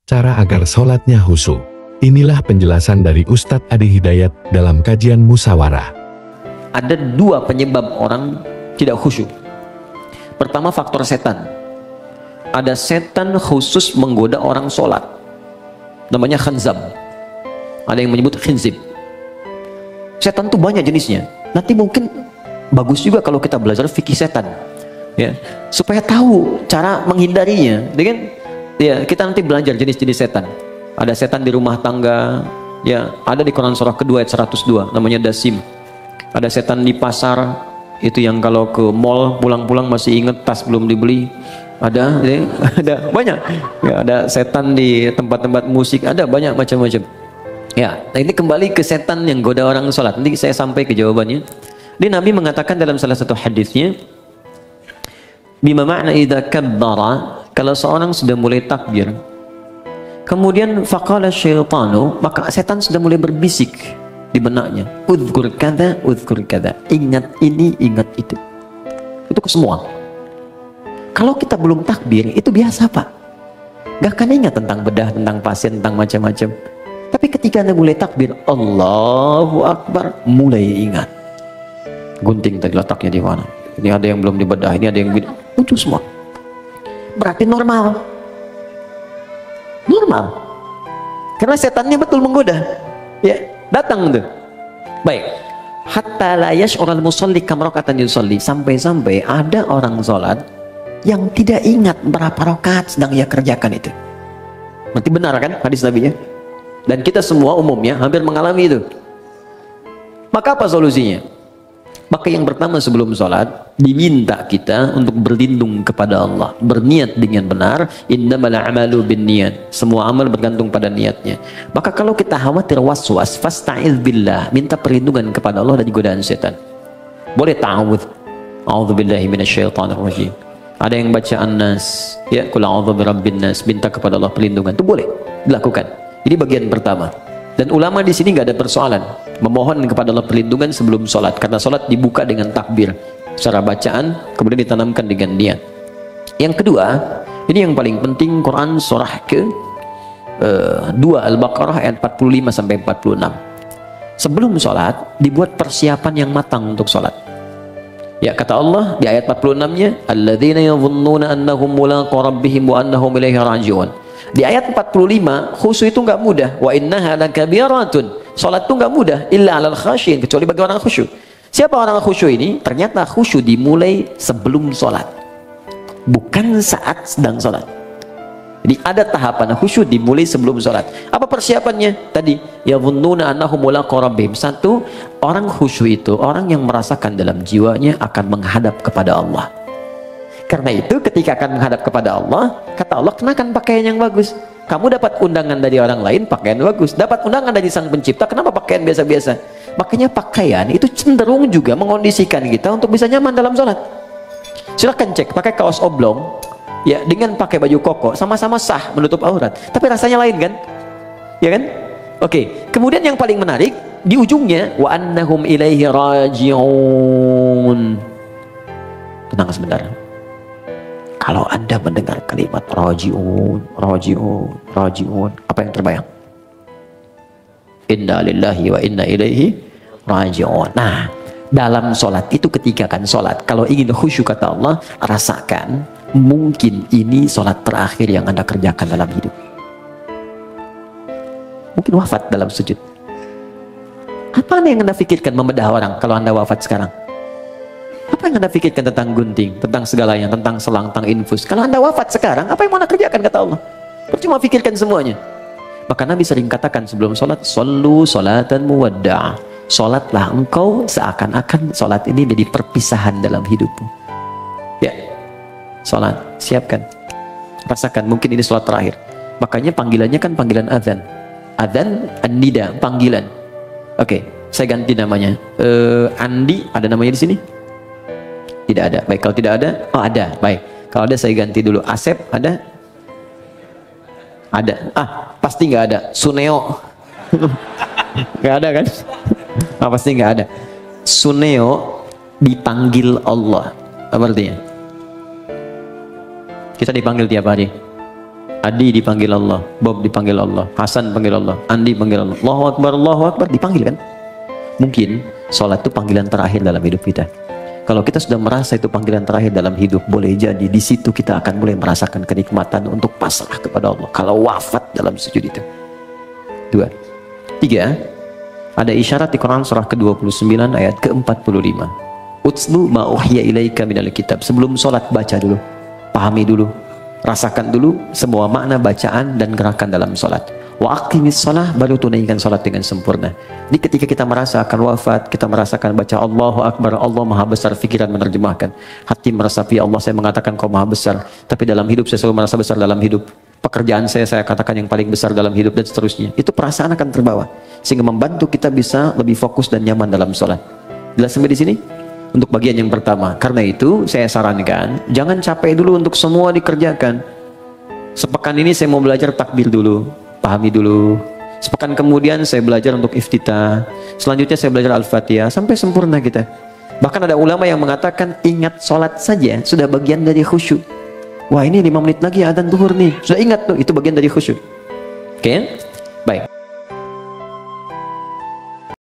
Cara agar sholatnya khusyuk. Inilah penjelasan dari Ustadz Adi Hidayat dalam kajian Musyawarah. Ada dua penyebab orang tidak khusyuk. Pertama, faktor setan. Ada setan khusus menggoda orang sholat, namanya khanzab. Ada yang menyebut khinzib. Setan itu banyak jenisnya. Nanti mungkin bagus juga kalau kita belajar fikih setan, ya, supaya tahu cara menghindarinya. Dengan ya, kita nanti belajar jenis-jenis setan. Ada setan di rumah tangga, ya, ada di Quran surah kedua ayat 102, namanya dasim. Ada setan di pasar, itu yang kalau ke mall pulang-pulang masih inget tas belum dibeli. Ada, ya, ada banyak. Ya, ada setan di tempat-tempat musik, ada banyak macam-macam. Ya, nah ini kembali ke setan yang goda orang sholat. Nanti saya sampai ke jawabannya. Di Nabi mengatakan dalam salah satu hadisnya, bima makna idza kabbara, kalau seorang sudah mulai takbir, kemudian faqala syaitanu, maka setan sudah mulai berbisik di benaknya, udzkur kada, ingat ini, ingat itu. Itu ke semua. Kalau kita belum takbir, itu biasa Pak, gak akan ingat tentang bedah, tentang pasien, tentang macam-macam. Tapi ketika Anda mulai takbir, Allahu Akbar, mulai ingat. Gunting tadi letaknya di mana? Ini ada yang belum dibedah, ini ada yang muncul semua. Berarti normal. Normal. Karena setannya betul menggoda. Ya, datang tuh. Baik. Hatta la yash'ural musalli kam raka'atan yusalli, sampai-sampai ada orang salat yang tidak ingat berapa rakaat sedang ia kerjakan itu. Berarti benar kan hadis Nabi-nya? Dan kita semua umumnya hampir mengalami itu. Maka apa solusinya? Maka yang pertama sebelum sholat, diminta kita untuk berlindung kepada Allah, berniat dengan benar. Innamal a'malu binniyat, semua amal bergantung pada niatnya. Maka kalau kita khawatir waswas, fasta'iz billah, minta perlindungan kepada Allah dari godaan setan. Boleh ta'awudz, a'udzubillahi minasyaitonir rajim. Ada yang baca An-Nas, ya, qul a'udzu birabbin nas, minta kepada Allah perlindungan. Itu boleh dilakukan. Ini bagian pertama. Dan ulama di sini nggak ada persoalan memohon kepada Allah perlindungan sebelum sholat, karena sholat dibuka dengan takbir secara bacaan, kemudian ditanamkan dengan niat. Yang kedua, ini yang paling penting, Quran surah ke 2 Al-Baqarah ayat 45 sampai 46. Sebelum sholat dibuat persiapan yang matang untuk sholat. Ya, kata Allah di ayat 46-nya, alladzina yadhunnuna annahum mulaqu rabbihim wa annahum ilaihi raji'un. Di ayat 45, khusyuk itu nggak mudah. Wa innaha lakabiratun. Salat itu nggak mudah, illa 'alal khasyin, kecuali bagi orang khusyuk. Siapa orang khusyuk ini? Ternyata khusyuk dimulai sebelum salat, bukan saat sedang salat. Jadi ada tahapan khusyuk dimulai sebelum salat. Apa persiapannya? Tadi, yadhunnuna annahum mulaqu rabbihim. Satu, orang khusyuk itu orang yang merasakan dalam jiwanya akan menghadap kepada Allah. Karena itu ketika akan menghadap kepada Allah, kata Allah, kenakan pakaian yang bagus. Kamu dapat undangan dari orang lain, pakaian bagus. Dapat undangan dari sang pencipta, kenapa pakaian biasa-biasa? Makanya pakaian itu cenderung juga mengondisikan kita untuk bisa nyaman dalam sholat. Silahkan cek, pakai kaos oblong, ya, dengan pakai baju koko, sama-sama sah menutup aurat. Tapi rasanya lain kan? Ya kan? Oke. Kemudian yang paling menarik, di ujungnya, wa annahum ilaihi raji'un. Tenang sebentar. Kalau Anda mendengar kalimat raji'un, raji'un, raji'un, apa yang terbayang? Inna lillahi wa inna ilaihi raji'un. Nah, dalam sholat itu, ketika kan sholat, kalau ingin khusyuk kata Allah, rasakan mungkin ini sholat terakhir yang Anda kerjakan dalam hidup. Mungkin wafat dalam sujud. Apa yang Anda pikirkan membedah orang kalau Anda wafat sekarang? Apa yang Anda pikirkan tentang gunting, tentang segalanya, tentang selang, tentang infus? Kalau Anda wafat sekarang, apa yang mau Anda kerjakan kata Allah? Percuma pikirkan semuanya. Maka Nabi sering katakan sebelum sholat, sallu sholatan muwadda'. Sholatlah engkau seakan-akan sholat ini jadi perpisahan dalam hidupmu. Ya, sholat, siapkan, rasakan mungkin ini sholat terakhir. Makanya panggilannya kan panggilan adzan. Adzan, an-nida, panggilan. Oke, saya ganti namanya. Andi, ada namanya di sini? Tidak ada. Baik, kalau tidak ada, oh ada. Baik, kalau ada saya ganti dulu. Asep ada? Ada. Ah, pasti nggak ada. Suneo, nggak ada kan? Ah, pasti nggak ada. Suneo dipanggil Allah. Apa artinya? Kita dipanggil tiap hari. Adi dipanggil Allah, Bob dipanggil Allah, Hasan panggil Allah, Andi panggil Allah, Allahu Akbar dipanggil kan? Mungkin sholat itu panggilan terakhir dalam hidup kita. Kalau kita sudah merasa itu panggilan terakhir dalam hidup, boleh jadi di situ kita akan mulai merasakan kenikmatan untuk pasrah kepada Allah. Kalau wafat dalam sujud itu. 2. 3. Ada isyarat di Quran surah ke-29 ayat ke-45. Utslu ma uhiya ilaika minal kitab. Sebelum sholat baca dulu, pahami dulu, rasakan dulu semua makna bacaan dan gerakan dalam sholat. Wa aqimis shalah, baru tunaikan sholat dengan sempurna. Jadi ketika kita merasa akan wafat, kita merasakan baca Allahu Akbar, Allah Maha Besar, pikiran menerjemahkan, hati meresapi Allah, saya mengatakan kau Maha Besar, tapi dalam hidup saya selalu merasa besar dalam hidup. Pekerjaan saya katakan yang paling besar dalam hidup, dan seterusnya. Itu perasaan akan terbawa, sehingga membantu kita bisa lebih fokus dan nyaman dalam sholat. Jelas sampai di sini? Untuk bagian yang pertama. Karena itu saya sarankan, jangan capek dulu untuk semua dikerjakan. Sepekan ini saya mau belajar takbir dulu, pahami dulu. Sepekan kemudian saya belajar untuk iftitah. Selanjutnya saya belajar Al-Fatihah sampai sempurna kita. Bahkan ada ulama yang mengatakan ingat sholat saja sudah bagian dari khusyuk. Wah, ini 5 menit lagi adzan zuhur nih. Sudah ingat tuh, itu bagian dari khusyuk. Oke? Baik.